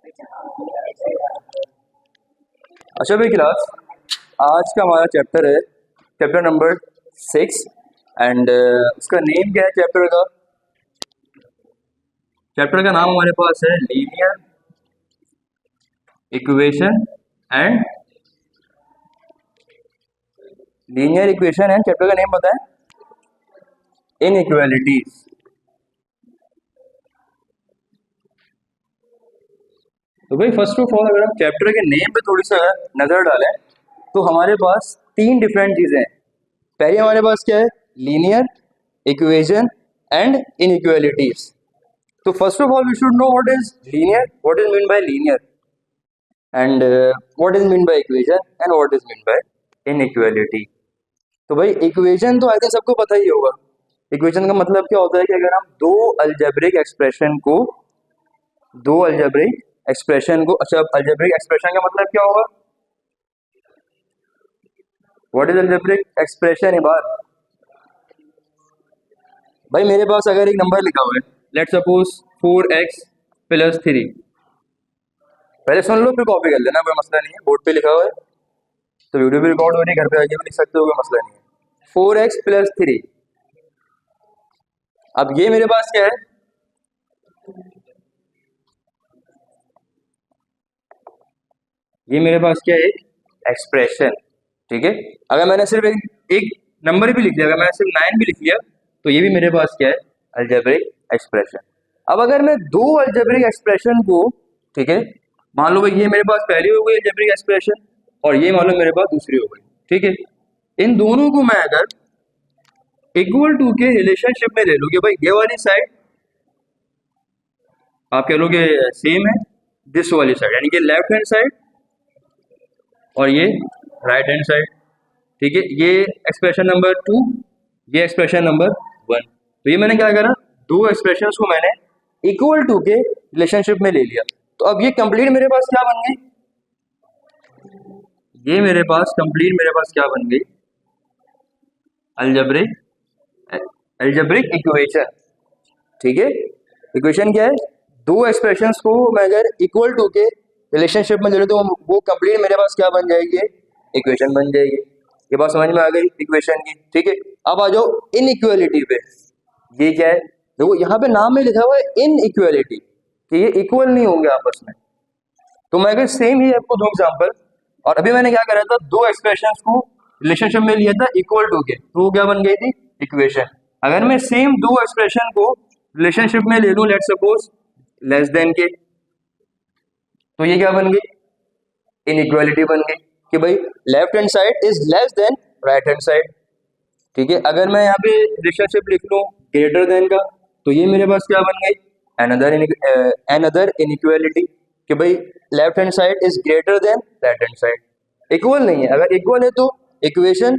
अच्छा भाई क्लास, आज का हमारा चैप्टर है चैप्टर नंबर 6 एंड उसका नेम क्या है चैप्टर का नाम हमारे पास है लीनियर इक्वेशन एंड चैप्टर का नेम बताएं, इनइक्वालिटीज। तो भाई फर्स्ट ऑफ ऑल अगर हम चैप्टर के नेम पे थोड़ी सा नजर डालें तो हमारे पास तीन डिफरेंट चीजें हैं। पहले हमारे पास क्या है, लीनियर इक्वेशन एंड इनइक्वालिटीज। तो first of all we should know what is linear, what is mean by linear and what is mean by equation and what is mean by inequality. तो भाई इक्वेशन तो I think सबको पता ही होगा। Equation का मतलब क्या होता है कि अगर हम दो अलजेब्रिक एक्सप्रेशन को अच्छा, अलजेब्रिक एक्सप्रेशन का मतलब क्या होगा, व्हाट इज अलजेब्रिक एक्सप्रेशन। बात भाई मेरे पास अगर एक नंबर लिखा हुआ है, लेट सपोज 4x + 3। पहले सुन लो फिर कॉपी कर लेना, कोई मसला नहीं है। बोर्ड पे लिखा हुआ है तो वीडियो भी रिकॉर्ड हो रही है, घर पे आके भी लिख सकते हो, कोई मसला नहीं है। 4x + 3। अब ये मेरे पास क्या है, ये मेरे पास क्या है, एक एक्सप्रेशन। ठीक है, अगर मैंने सिर्फ एक नंबर भी लिख लिया, अगर मैंने सिर्फ 9 भी लिख लिया तो ये भी मेरे पास क्या है, अलजेब्रिक एक्सप्रेशन। अब अगर मैं दो अलजेब्रिक एक्सप्रेशन को, ठीक है, मान लो भाई ये मेरे पास पहली हो गई अलजेब्रिक एक्सप्रेशन और ये मान लो मेरे पास दूसरी हो गई। ठीक है, इन दोनों को मैं अगर इक्वल टू के रिलेशनशिप में ले लूँ कि भाई ये वाली साइड आप कह लोगे सेम है दिस वाली साइड, यानी कि लेफ्ट हैंड साइड और ये राइट हैंड साइड। ठीक है, ये एक्सप्रेशन नंबर 2, ये एक्सप्रेशन नंबर 1। तो ये मैंने क्या करा, दो एक्सप्रेशंस को मैंने इक्वल टू के रिलेशनशिप में ले लिया। तो अब ये कंप्लीट मेरे पास क्या बन गई, ये मेरे पास कंप्लीट मेरे पास क्या बन गई, अलजेब्रिक इक्वेशन। ठीक है, इक्वेशन क्या है, दो एक्सप्रेशंस को मैं अगर इक्वल टू के रिलेशनशिप में ले लूँ तो वो कंप्लीट मेरे पास क्या बन जाएगी, इक्वेशन बन जाएगी। ये बात समझ में आ गई इक्वेशन की। ठीक है, अब आ जाओ इनइक्वालिटी पे। ये क्या है, देखो यहाँ पे नाम में लिखा हुआ है इनइक्वालिटी कि ये इक्वल नहीं होंगे आपस में। तो मैं अगर सेम ही आपको दो एग्जांपल, और अभी मैंने क्या करा था, दो एक्सप्रेशंस को रिलेशनशिप में लिया था इक्वल टू के, तो वो क्या बन गई थी, इक्वेशन। अगर मैं सेम दो एक्सप्रेशन को रिलेशनशिप में ले लूं, लेट सपोज लेस देन के, तो ये क्या बन गई, इनइक्वालिटी बन गई कि भाई left hand side is less than right hand side. ठीक है, अगर मैं यहाँ पे रिलेशनशिप लिख लूँ ग्रेटर देन का, तो ये मेरे पास क्या बन गई, अनदर इनइक्वालिटी कि भाई left hand side is greater than right hand side. Equal नहीं है, अगर इक्वल है तो इक्वेशन,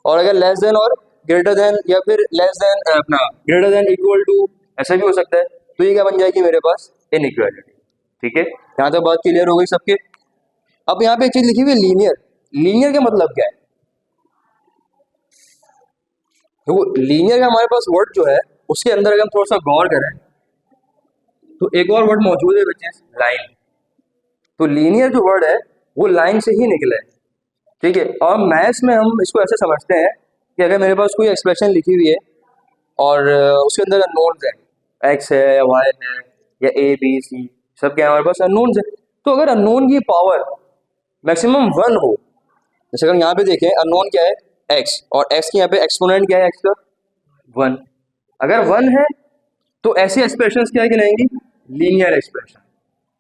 और अगर लेस देन और ग्रेटर देन या फिर लेस देन अपना ग्रेटर देन इक्वल टू ऐसा भी हो सकता है, तो ये क्या बन जाएगी मेरे पास, इनइक्वालिटी। ठीक है, यहाँ तक बात क्लियर हो गई सबके। अब यहाँ पे एक चीज लिखी हुई है लीनियर। लीनियर का मतलब क्या है, तो लीनियर का हमारे पास वर्ड जो है उसके अंदर अगर हम थोड़ा सा गौर करें तो एक और वर्ड मौजूद है विच इज लाइन। तो लीनियर जो वर्ड है वो लाइन से ही निकला है। ठीक है, और मैथ्स में हम इसको ऐसे समझते हैं कि अगर मेरे पास कोई एक्सप्रेशन लिखी हुई है और उसके अंदर अननोन्स है, एक्स है या वाई है या ए बी सी, सब क्या हमारे पास अननोन्स है। तो अगर अननोन की पावर मैक्सिमम 1 हो, जैसे अगर यहाँ पे देखें अननोन क्या है, एक्स, और एक्स की यहाँ पे एक्सपोनेंट क्या है, एक्स का 1। अगर 1 है तो ऐसी एक्सप्रेशंस क्या कहलाएंगी, लीनियर एक्सप्रेशन।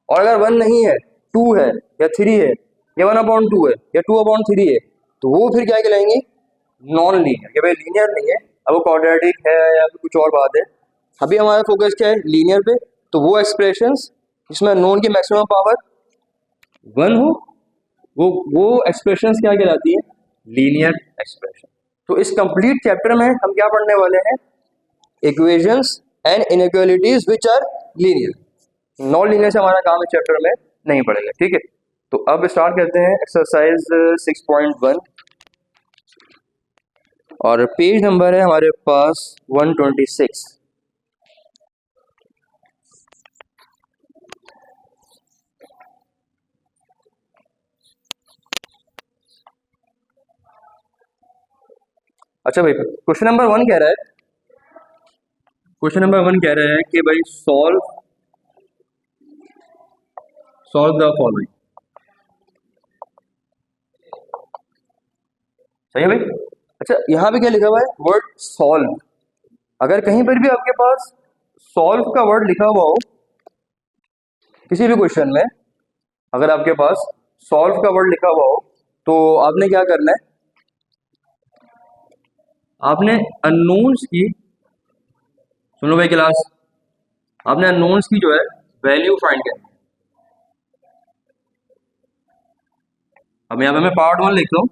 और अगर 1 नहीं है, 2 है या 3 है या 1/2 है या 2/3 है, तो वो फिर क्या कहलाएंगी, नॉन लीनियर। कि भाई लीनियर नहीं है, अब वो क्वाड्रेटिक है या फिर कुछ और बात है। अभी हमारा फोकस क्या है, लीनियर पे। तो वो एक्सप्रेशंस जिसमें नॉन की मैक्सिमम पावर 1 हो, वो एक्सप्रेशंस क्या कहलाती है, लीनियर एक्सप्रेशन। तो इस कंप्लीट चैप्टर में हम क्या पढ़ने वाले हैं, equations and inequalities which are linear. Non linear से हमारा काम इस चैप्टर में नहीं पड़ेगा। ठीक है, तो अब स्टार्ट करते हैं एक्सरसाइज 6.1 और पेज नंबर है हमारे पास 126। अच्छा भाई, क्वेश्चन नंबर 1 कह रहा है, क्वेश्चन नंबर 1 कह रहा है कि भाई सॉल्व द फॉलोइंग। सही है भाई। अच्छा, यहाँ पे क्या लिखा हुआ है, वर्ड सॉल्व। अगर कहीं पर भी आपके पास सॉल्व का वर्ड लिखा हुआ हो किसी भी क्वेश्चन में, अगर आपके पास सॉल्व का वर्ड लिखा हुआ हो, तो आपने क्या करना है, आपने अननोन्स की, सुन लो भाई क्लास, आपने अननोन्स की जो है वैल्यू फाइंड करनी है। अब यहाँ पे मैं पार्ट 1 लिखता हूँ,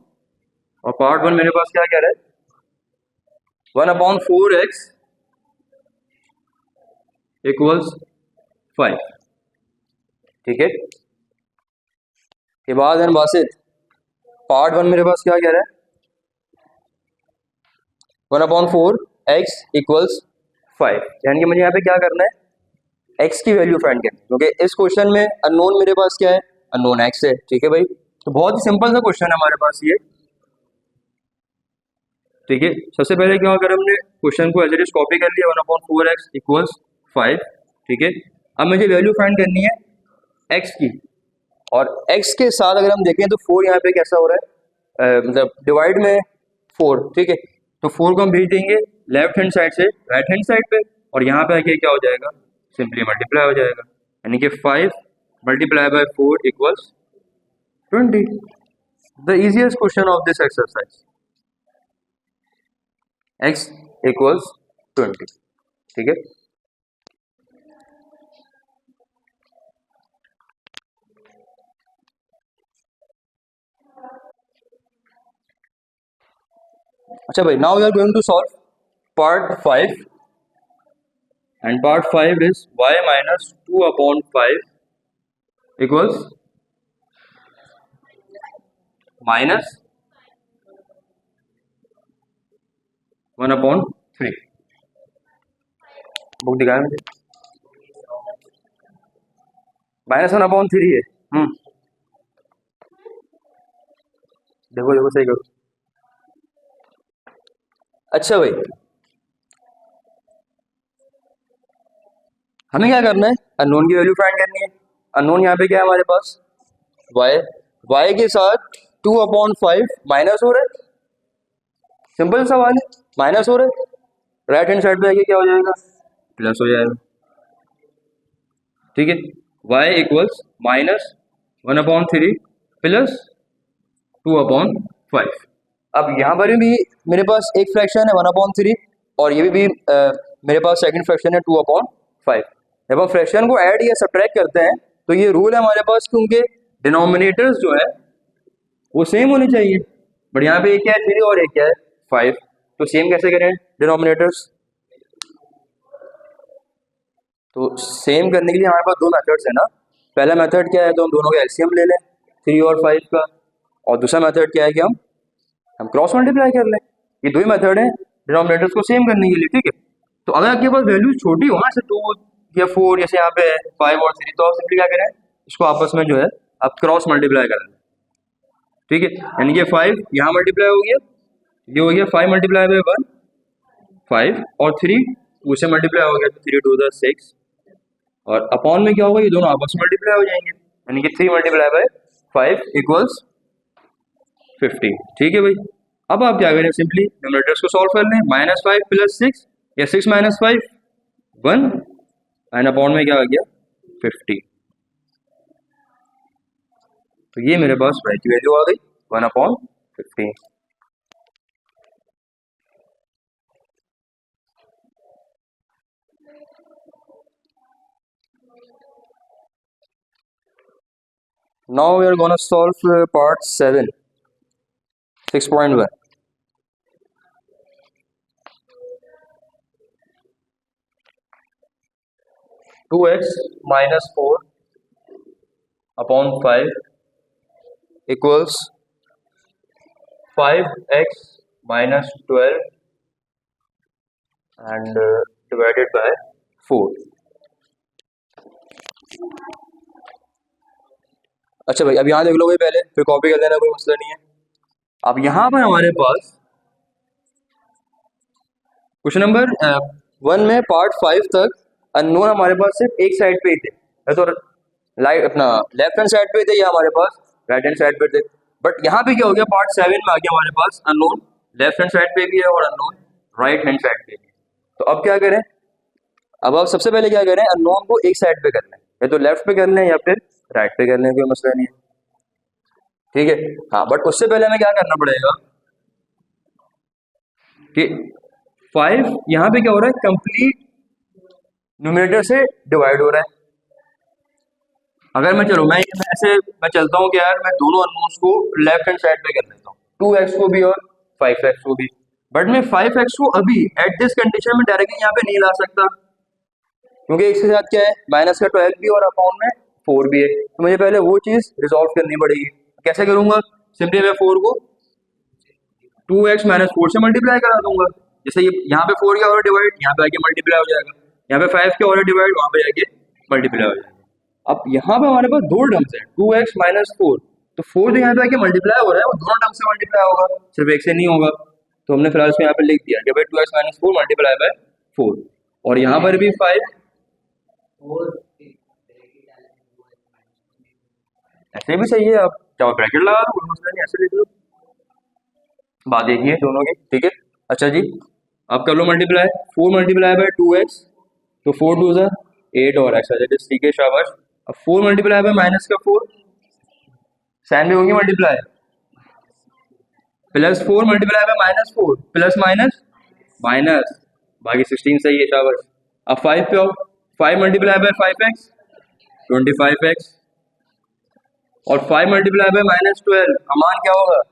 और पार्ट 1 मेरे पास क्या कह रहा है, 1/4x इक्वल्स 5। ठीक है, इबाद एंड बासित, पार्ट 1 मेरे पास क्या कह रहा है, 1/4x इक्वल्स 5, यानी कि मुझे यहाँ पे क्या करना है, x की वैल्यू फाइंड करनी है, क्योंकि इस क्वेश्चन में अननोन मेरे पास क्या है, अननोन x है। ठीक है भाई, तो बहुत ही सिंपल सा क्वेश्चन है हमारे पास ये। ठीक है, सबसे पहले क्या अगर हमने क्वेश्चन को एज इट इज कॉपी कर लिया, 1/4x इक्वल्स 5। ठीक है, अब मुझे वैल्यू फाइंड करनी है x की, और x के साथ अगर हम देखें तो 4 यहाँ पे कैसा हो रहा है, मतलब डिवाइड में 4। ठीक है, तो 4 को हम भेज देंगे लेफ्ट हैंड साइड से राइट हैंड साइड पे, और यहाँ पे आके क्या हो जाएगा, सिंपली मल्टीप्लाई हो जाएगा, यानी कि 5 multiply by 4 equals 20। The easiest question of this exercise, x equals 20। ठीक है, अच्छा भाई, now we are going to solve part 5, and part 5 is y minus 2/5 equals minus 1/3। Book दिखाया मुझे, -1/3 है। देखो देखो सही करो। अच्छा भाई, हमें क्या करना है, अननोन की वैल्यू फाइंड करनी है। अननोन यहाँ पे क्या है हमारे पास, y, y के साथ 2/5 माइनस हो रहा है, सिंपल सवाल है, माइनस हो रहा है, राइट हैंड साइड पे आके क्या हो जाएगा, प्लस हो जाएगा। ठीक है, y इक्वल्स -1/3 प्लस 2/5। अब यहाँ पर भी मेरे पास एक फ्रैक्शन है 1/3, और ये भी मेरे पास सेकंड फ्रैक्शन है 2/5। जब हम फ्रैक्शन को ऐड या सब्ट्रैक्ट करते हैं तो ये रूल है हमारे पास, क्योंकि डिनोमिनेटर्स जो है वो सेम होने चाहिए। बट यहाँ पे एक क्या है 3 और एक क्या है 5, तो सेम कैसे करें डिनोमिनेटर्स, तो सेम करने के लिए हमारे पास दो मेथड्स है ना। पहला मेथड क्या है, तो हम दोनों का एलसीएम ले लें 3 और 5 का, और दूसरा मेथड क्या है कि हम क्रॉस मल्टीप्लाई कर लें। ये दो ही मेथड है डिनोमिनेटर्स को सेम करने के लिए। ठीक है, तो अगर आपके पास वैल्यू छोटी हो ना, जैसे 2 या 4, जैसे यहाँ पे 5 और 3, तो आप सिंपली क्या करें, इसको आपस में जो है आप क्रॉस मल्टीप्लाई कर लें। ठीक है, यानी कि 5 यहाँ मल्टीप्लाई हो गया, ये हो गया 5 मल्टीप्लाई बाय 1 5, और 3 उसे मल्टीप्लाई हो गया, तो 3 2 6, और अपॉन में क्या होगा, ये दोनों आपस में मल्टीप्लाई हो जाएंगे, यानी कि 3 मल्टीप्लाई बाय 5 इक्वल्स 15। ठीक है भाई, अब आप क्या करें, सिंपली न्यूमरेटर्स को सॉल्व कर लें, -5 + 6 या 6 - 5 1, एंड अपॉन में क्या आ गया 50। तो ये मेरे पास y की वैल्यू आ गई 1/15। Now we are gonna solve part 7, 6.1. 2x minus 4/5 equals 5x minus 12 and divided by 4. अच्छा भाई, अब यहाँ देख लो भाई, पहले फिर कॉपी कर लेना, कोई मसला नहीं है। अब यहाँ पर हमारे पास क्वेश्चन नंबर 1 में पार्ट 5 तक अननोन हमारे पास सिर्फ एक साइड पे ही थे, या तो लाइट अपना लेफ्ट हैंड साइड पे थे या हमारे पास राइट हैंड साइड पे थे। बट यहाँ पे क्या हो गया, पार्ट 7 में आ गया हमारे पास अननोन लेफ्ट हैंड साइड पे भी है और अननोन राइट हैंड साइड पे भी। तो अब क्या करें, अब आप सबसे पहले क्या करें, अननोन को एक साइड पे कर लें, या तो लेफ्ट पे कर लें या फिर राइट पे कर लें, कोई मसला नहीं है, ठीक है। हाँ, बट उससे पहले हमें क्या करना पड़ेगा कि 5 यहाँ पे क्या हो रहा है, कंप्लीट न्यूमरेटर से डिवाइड हो रहा है। अगर मैं चलो मैं ऐसे मैं चलता हूँ कि यार मैं दोनों अननोन्स को लेफ्ट हैंड साइड पे कर लेता हूँ, 2x को भी और 5x को भी। बट मैं 5x को अभी एट दिस कंडीशन में डायरेक्टली यहाँ पे नहीं ला सकता, क्योंकि इसके साथ क्या है, माइनस का 12 भी और अपॉन में 4 भी है। तो मुझे पहले वो चीज़ रिजॉल्व करनी पड़ेगी। कैसे करूँगा, सिंपली मैं 4 को 2x माइनस 4 से मल्टीप्लाई करा दूंगा। जैसे ये यहाँ पे 4 क्या हो रहा है डिवाइड, यहाँ पे आके मल्टीप्लाई हो जाएगा, यहाँ पे 5 क्या हो रहा है डिवाइड, वहाँ पे जाके मल्टीप्लाई हो जाएगा। अब यहाँ पे हमारे पास दो टर्म्स है, 2x माइनस 4, तो 4 जो यहाँ पे आके मल्टीप्लाई हो रहा है वो दोनों टर्म से मल्टीप्लाई होगा, सिर्फ एक से नहीं होगा। तो हमने फिलहाल इसको यहाँ पे लिख दिया कि भाई 2x माइनस 4 मल्टीप्लाई बाय 4, और यहाँ पर भी 5, ऐसे भी सही है, आप चाहे ब्रैकेट लगा दो, कोई मसला नहीं, ऐसे लिख लो, बात एक ही है दोनों की, ठीक है। अच्छा जी, अब कर लो मल्टीप्लाई, 4 मल्टीप्लाई बाय 2x, तो 4 2 ज़ा 8 और x आ जाए, ठीक है, शाबाश। अब 4 मल्टीप्लाई बाय माइनस का 4, साइन भी होगी multiply, plus 4 multiply by minus 4, plus minus minus, बाकी 16 सही है, शाबाश। अब 5 पे आओ, 5 मल्टीप्लाई बाय 5x 25x, और 5 मल्टीप्लाई बाय माइनस 12, अमान क्या होगा,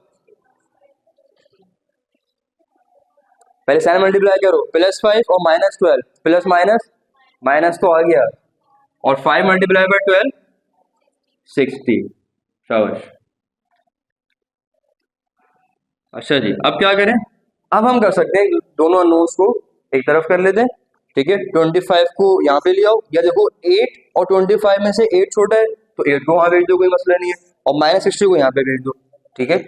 पहले साइन मल्टीप्लाई करो, प्लस 5 और माइनस 12, प्लस माइनस माइनस तो आ गया, और 5 मल्टीप्लाई बाय 12 60, शाबाश। अच्छा जी, अब क्या करें, अब हम कर सकते हैं दोनों अननोन्स को एक तरफ कर लेते हैं, ठीक है। 25 को यहाँ पे ले आओ, या देखो 8 और 25 में से 8 छोटा है तो 8 को वहाँ भेज दो, कोई मसला नहीं है, और माइनस 60 को यहाँ पे भेज दो, ठीक है।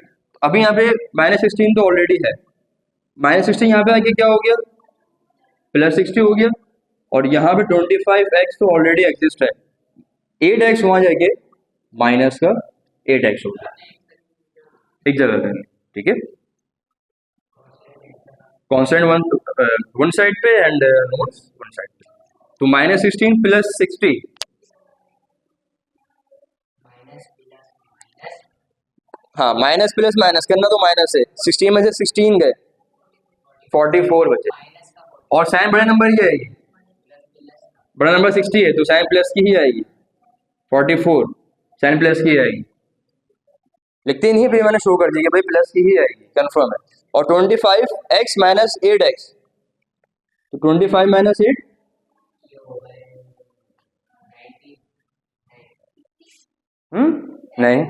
अभी यहाँ पे माइनस 16 तो ऑलरेडी है, माइनस 16 यहाँ पे आके क्या हो गया, प्लस 60 हो गया, और यहाँ पे 25x तो ऑलरेडी एग्जिस्ट है, 8x वहाँ जाके माइनस का 8x हो गया, एक जगह पे, ठीक है। कॉन्स्टेंट वन साइड पे एंड नोट्स वन साइड पे, तो माइनस 16 प्लस 60, हाँ माइनस प्लस माइनस करना तो माइनस है, 16 में से 16 गए, 44 बचे, और साइन बड़े नंबर ही आएगी, बड़ा नंबर 60 है तो साइन प्लस की ही आएगी, 44 साइन प्लस की आएगी, लिखते नहीं है, मैंने शो कर दिया भाई प्लस की ही आएगी, कंफर्म है। और 25x माइनस 8x, तो 25 माइनस 8 नहीं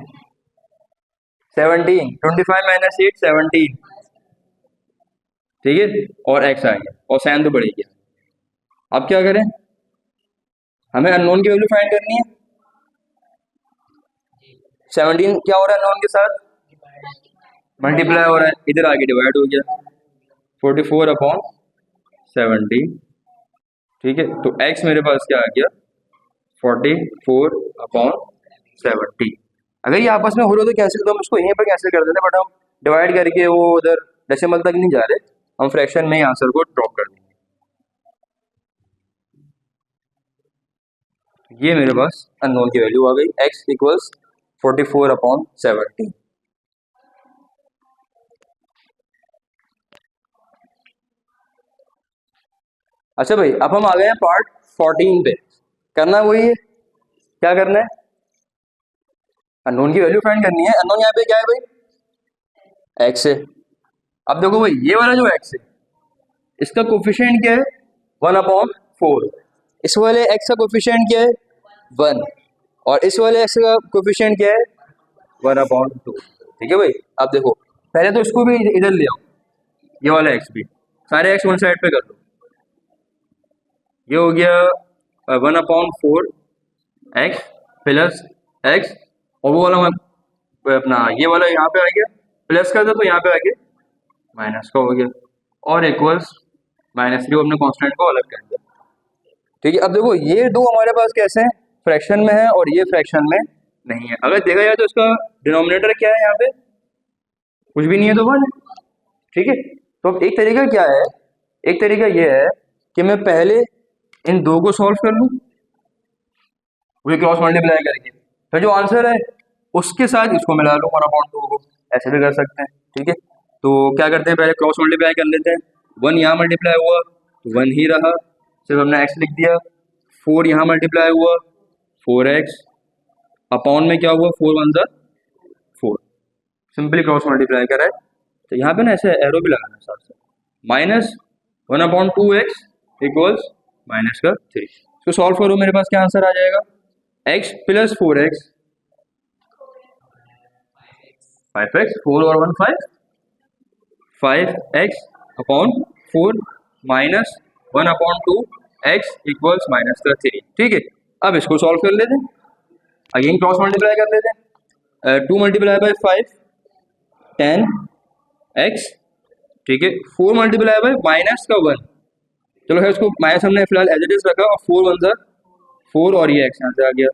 17, 25 माइनस 8 17, ठीक है, और x आ गया, और साइन तो बढ़ गया। अब क्या करें, हमें अननोन की वैल्यू फाइंड करनी है, 17 क्या हो रहा है अननोन के साथ, मल्टीप्लाई हो रहा है, इधर आगे डिवाइड हो गया, 44 अपॉन 17, ठीक है। तो x मेरे पास क्या आ गया, 44 अपॉन 70। अगर ये आपस में हो रहा तो कैंसिल, तो हम इसको यहीं पर कैंसिल कर देते, बट हम डिवाइड करके वो उधर डेसिमल तक नहीं जा रहे, हम फ्रैक्शन में ही आंसर को ड्रॉप कर देंगे। ये मेरे पास अननोन की वैल्यू आ गई, x इक्वल्स 44 अपॉन 70। अच्छा भाई, अब हम आ गए हैं पार्ट 14 पे, करना वही है, क्या करना है, अननोन की वैल्यू फाइंड करनी है। अननोन यहाँ पे क्या है भाई, x है। अब देखो भाई, ये वाला जो x है इसका कोफिशिएंट क्या है, 1 अपॉन 4, इस वाले x का कोफिशिएंट क्या है 1, और इस वाले x का कोफिशिएंट क्या है 1 अपॉन 2, ठीक है भाई। अब देखो पहले तो इसको भी इधर ले आओ, ये वाला x भी, सारे x वन साइड पे कर दो, ये हो गया 1 अपॉन 4 x प्लस x, और वो वाला अपना ये वाला यहाँ पे आ गया, प्लस कर दो तो यहाँ पे आ गया माइनस का हो गया, और इक्वल्स -3 अपने कांस्टेंट को अलग कर दिया। ठीक है, अब देखो ये दो हमारे पास कैसे हैं, फ्रैक्शन में है और ये फ्रैक्शन में नहीं है। अगर देखा जाए तो इसका डिनोमिनेटर क्या है, यहाँ पे कुछ भी नहीं है तो 1 है। ठीक है, तो अब एक तरीका क्या है, एक तरीका ये है कि मैं पहले इन दो को सॉल्व कर लूँ, वही क्रॉस मल्टीप्लाई करके, फिर जो आंसर है उसके साथ इसको मिला लूँ 1/2 को, ऐसे भी कर सकते हैं। ठीक है, तो क्या करते हैं, पहले क्रॉस मल्टीप्लाई कर लेते हैं। 1 यहाँ मल्टीप्लाई हुआ तो 1 ही रहा, सिर्फ हमने x लिख दिया। 4 यहाँ मल्टीप्लाई हुआ 4x, अपॉन में क्या हुआ 4 1 ज़ा 4, सिंपली क्रॉस मल्टीप्लाई करा है। तो यहाँ पे ना ऐसे एरो भी लगाना साथ से, -1/2x इक्वल्स -3। इसको सॉल्व करो, मेरे पास क्या आंसर आ जाएगा, x + 4x 5x, 4 और 1 5, 5x अपॉन 4 -1/2x इक्वल्स -3। ठीक है, अब इसको सॉल्व कर लेते हैं, अगेन क्रॉस मल्टीप्लाई कर लेते हैं। 2 × 5 10x, ठीक है, 4 × -1, चलो है उसको माइनस हमने फिलहाल एज इट इज रखा, और 4 1 ज़ा 4 और ये x यहाँ से आ गया।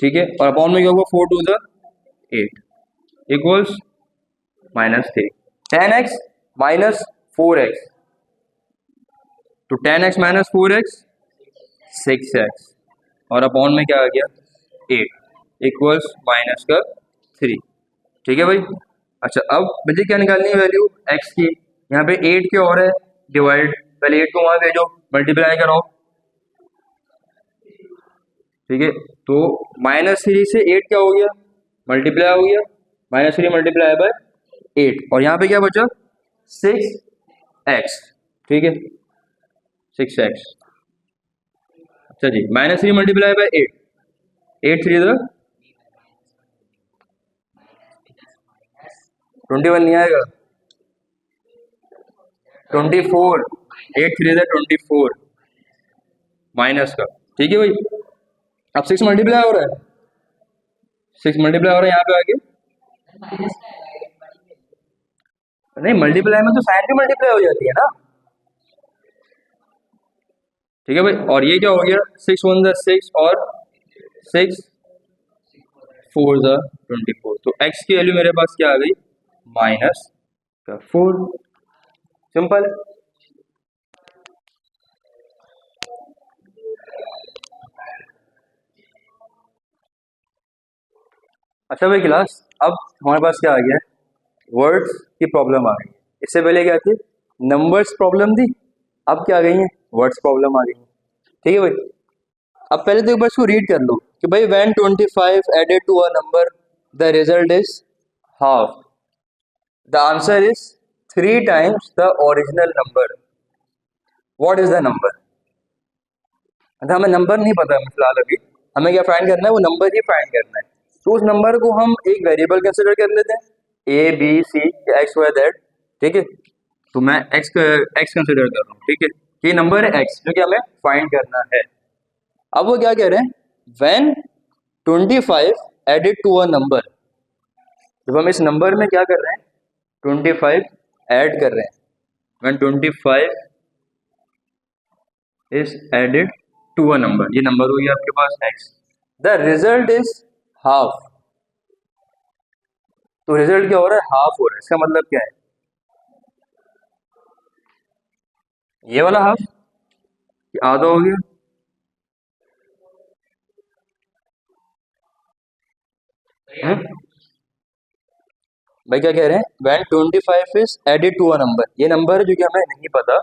ठीक है, और अपॉन में क्या होगा 4 2 ज़ा 8 इक्वल्स -3। 10x - 4x, तो 10x - 4x 6x, और अपॉन में क्या आ गया 8 इक्वल्स -3। ठीक है भाई। अच्छा, अब मुझे क्या निकालनी है वैल्यू x की, यहाँ पे 8 क्या हो रहा है डिवाइड, पहले 8 को वहाँ भेजो, मल्टीप्लाई कराओ। ठीक है, तो -3 से 8 क्या हो गया, मल्टीप्लाई हो गया, -3 × 8, और यहाँ पे क्या बचा 6x। ठीक है, 6x। अच्छा जी, -3 × 8, 8 3 ज़ा 21 नहीं आएगा, 24, 8 3 ज़ा 24 माइनस का। ठीक है भाई, अब 6 मल्टीप्लाई हो रहा है, 6 मल्टीप्लाई हो रहा है यहाँ पे आगे, नहीं मल्टीप्लाई में तो साइन भी मल्टीप्लाई हो जाती है ना। ठीक है भाई, और ये क्या हो गया 6 1 ज़ा 6 और 6 4 ज़ा 24, तो x की वैल्यू मेरे पास क्या आ गई -4। सिंपल। अच्छा भाई क्लास, अब हमारे पास क्या आ गया है, वर्ड्स की प्रॉब्लम आ गई है। इससे पहले क्या थी, नंबर्स प्रॉब्लम थी, अब क्या आ गई है, वर्ड्स प्रॉब्लम आ गई है। ठीक है भाई, अब पहले तो एक बार इसको रीड कर लो कि भाई when 25 added to a number the result is half, the answer is 3 times the original number, what is the number. मतलब हमें नंबर नहीं पता है फिलहाल, अभी हमें क्या फाइंड करना है, वो नंबर ही फाइंड करना है। तो उस नंबर को हम एक वेरिएबल कंसिडर कर लेते हैं, A B C X Y Z. ठीक है, तो मैं एक्स कंसिडर कर रहा हूँ। ठीक है, ये नंबर है एक्स जो कि हमें फाइंड करना है। अब वो क्या कह रहे हैं, when 25 added to a number, जब हम इस नंबर में क्या कर रहे हैं 25 ऐड कर रहे हैं, when 25 is added to a number, ये नंबर हुई आपके पास x, the result is half. तो रिजल्ट क्या हो रहा है, हाफ हो रहा है। इसका मतलब क्या है, ये वाला हाफ, ये आधा हो गया। भाई क्या कह रहे हैं, when 25 is added to a number, ये नंबर है जो कि हमें नहीं पता,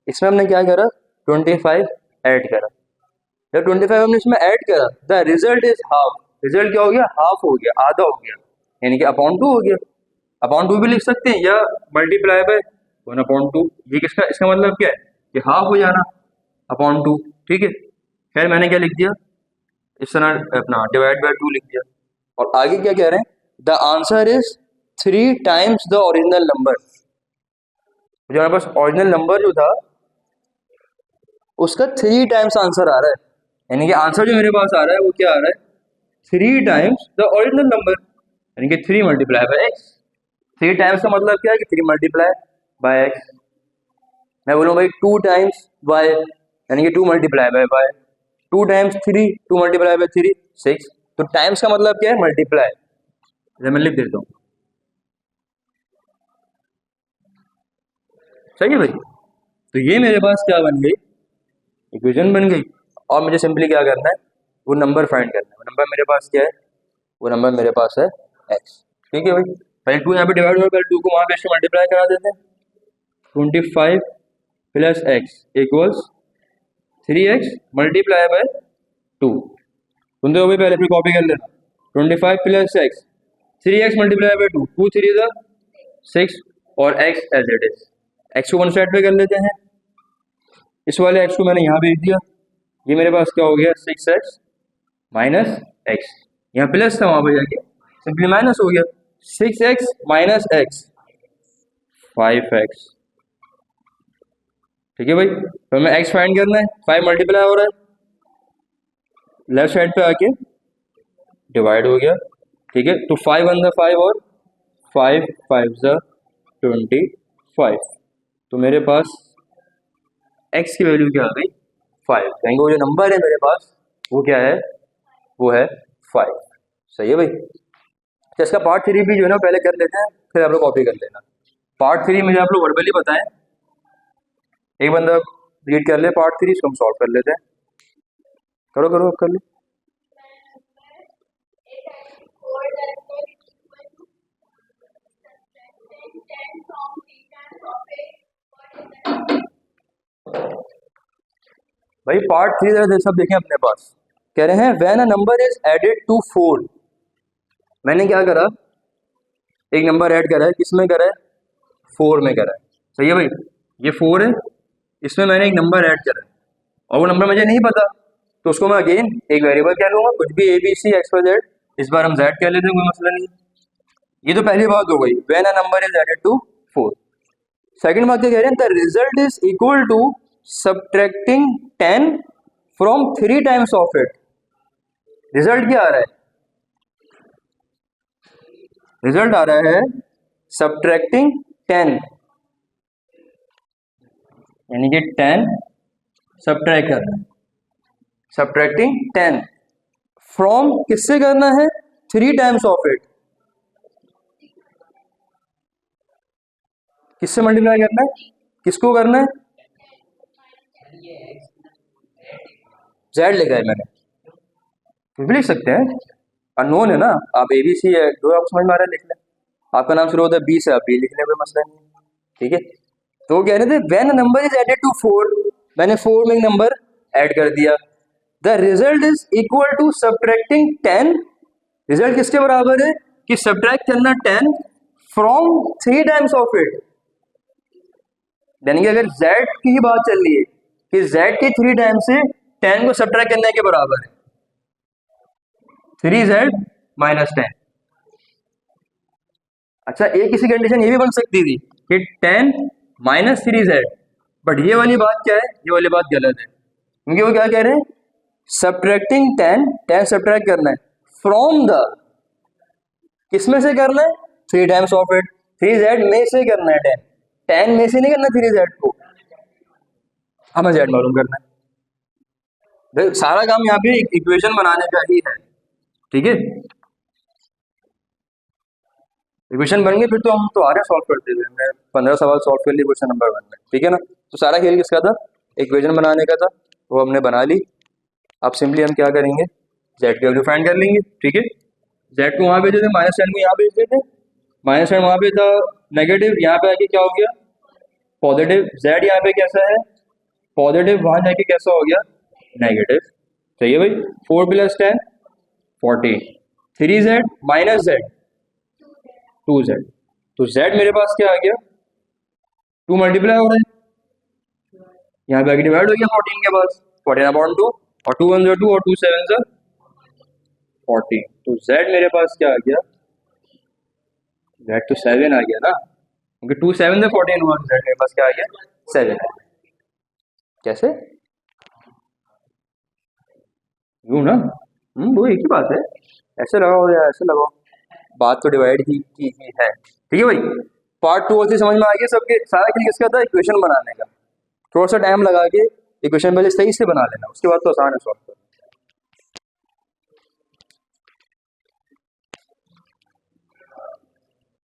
इसमें हमने क्या करा 25 ऐड करा। जब 25 हमने इसमें ऐड करा, the result is half, result क्या हो गया, हाफ हो गया, आधा हो गया, यानी कि अपॉन 2 हो गया। अपॉन 2 भी लिख सकते हैं, या मल्टीप्लाई बाय 1/2। ये किसका, इसका मतलब क्या है कि हाफ हो जाना अपॉन 2। ठीक है, खैर मैंने क्या लिख दिया, इस तरह अपना डिवाइड बाय 2 लिख दिया। और आगे क्या कह रहे हैं, the answer is 3 times the original number. जो हमारे पास ओरिजिनल नंबर जो था उसका 3 टाइम्स आंसर आ रहा है, यानी कि आंसर जो मेरे पास आ रहा है वो क्या आ रहा है 3 टाइम्स द ओरिजिनल नंबर, यानी कि 3 × x। 3 टाइम्स का मतलब क्या है कि 3 × x, मैं बोलूँ भाई 2 टाइम्स वाई, यानी कि 2 multiply by Y, 2 times 3, 2 multiply by 3 6। तो टाइम्स का मतलब क्या है? मल्टीप्लाई। मैं लिख देता हूँ, सही है भाई। तो ये मेरे पास क्या बन गई? इक्वेशन बन गई। और मुझे सिंपली क्या करना है? वो नंबर फाइंड करना है। वो नंबर मेरे पास क्या है? वो नंबर मेरे पास है एक्स। ठीक है भाई, पहले 2 यहाँ पे डिवाइड हुआ, पहले 2 को वहाँ पे से मल्टीप्लाई करा देते हैं। 25 plus x equals 3x multiply by 2। सुनते हो भाई? पहले फिर कॉपी कर लेना। 25 plus x, 3x multiply by 2, 2 3 ज़ा 6, और x as it is. x को वन साइड पे कर लेते हैं, इस वाले x को मैंने यहाँ भेज दिया। ये मेरे पास क्या हो गया? 6x minus x. यहाँ प्लस था, वहाँ पे जाके सिंपली माइनस हो गया। 6x minus x 5x। ठीक है भाई, तो हमें x फाइंड करना है। 5 मल्टीप्लाई हो रहा है, लेफ्ट साइड पे आके डिवाइड हो गया। ठीक है, तो 5 वन ज़ा 5 और 5 5 ज़ा 25। तो मेरे पास x की वैल्यू क्या आ गई? 5। कहेंगे वो जो नंबर है मेरे पास वो क्या है? वो है 5। सही है भाई। तो इसका पार्ट 3 भी जो है ना पहले कर लेते हैं, फिर आप लोग कॉपी कर लेना। पार्ट 3 मुझे आप लोग वर्बली बताएं, एक बंदा रीड कर ले पार्ट 3, इसको हम सॉल्व कर लेते हैं। करो करो, कर लो। भाई पार्ट 3 जरा सब देखें अपने पास। कह रहे हैं when a number is added to 4। मैंने क्या करा? एक नंबर ऐड करा है, किसमें करा है? 4 में करा है। सही है भाई, ये 4 है, इसमें मैंने एक नंबर ऐड करा है, और वो नंबर मुझे नहीं पता, तो उसको मैं अगेन एक वेरिएबल कह लूंगा, कुछ भी A B C X Y Z. इस बार हम जेड कह लेते हैं, कोई मसला नहीं। ये तो पहली बात हो गई, when a number is added to 4। Second बात क्या कह रहे हैं? The result is equal to subtracting 10 from 3 times of it. Result क्या आ रहा है? रिजल्ट आ रहा है सबट्रैक्टिंग 10, यानी कि 10 सबट्रैक्ट करना है। सबट्रैक्टिंग 10 फ्रॉम किससे करना है? 3 टाइम्स ऑफ इट। किससे मल्टीप्लाई करना है? किसको करना है? जेड लिखा है मैंने, कुछ भी लिख सकते हैं, अननोन है ना। आप ए बी सी है, जो आप समझ में आ रहा है लिख लें। आपका नाम शुरू होता है बी से, आप बी लिख लें, कोई मसला नहीं है। ठीक है, तो वो कह रहे थे when number is added to 4, मैंने 4 में एक नंबर ऐड कर दिया। The result is equal to subtracting 10। Result किसके बराबर है? कि सबट्रैक्ट करना 10 फ्रॉम 3 टाइम्स ऑफ इट। यानी कि अगर z की ही बात चल रही है कि z के 3 टाइम से 10 को सबट्रैक्ट करने के बराबर है, 3z माइनस 10। अच्छा, एक किसी कंडीशन ये भी बन सकती थी कि 10 माइनस 3z, बट ये वाली बात क्या है? ये वाली बात गलत है, क्योंकि वो क्या कह रहे हैं? सबट्रैक्टिंग 10, 10 सबट्रैक्ट करना है फ्रॉम द, किसमें से करना है? 3 टाइम्स ऑफ इट। 3z में से करना है 10, 10 में से नहीं करना 3z को, हमें z मालूम करना है। भाई सारा काम यहाँ पे इक्वेशन बनाने का ही है। ठीक है, इक्वेशन बन गई, फिर तो हम तो आ रहे सॉल्व करते हुए। हमने 15 सवाल सॉल्व कर लिए क्वेश्चन नंबर 1 में। ठीक है ना, तो सारा खेल किसका था? इक्वेशन बनाने का था, वो हमने बना ली। अब सिंपली हम क्या करेंगे? जेड की वैल्यू फाइंड कर लेंगे। ठीक है, जेड को वहाँ भेज देते, माइनस साइन को यहाँ भेज देते। माइनस साइन वहाँ पे था नेगेटिव, यहाँ पे आके क्या हो गया? पॉजिटिव। जेड यहाँ पे कैसा है? पॉजिटिव, वहाँ जाके कैसा हो गया? नेगेटिव। सही है भाई। 4 plus 10 14, 3z minus z 2z। तो z मेरे पास क्या आ गया? 2 मल्टीप्लाई हो रहा है, यहाँ पे आगे डिवाइड हो गया 14 के पास, 14 अपॉन 2, और 2 1 2 और 2 7 14। तो z मेरे पास क्या आ गया? z तो 7 आ गया ना, क्योंकि 2 7 से 14 हुआ, z मेरे पास क्या आ गया? 7 आ गया। कैसे? यूं ना, वो एक ही बात है, ऐसे लगाओ या ऐसे लगाओ, बात तो डिवाइड की है। ठीक है भाई, पार्ट 2 और 3 समझ में आ गया सबके? सारा खेल किसका था? इक्वेशन बनाने का। थोड़ा सा टाइम लगा के इक्वेशन पहले सही से बना लेना, उसके बाद तो आसान है सॉल्व करना।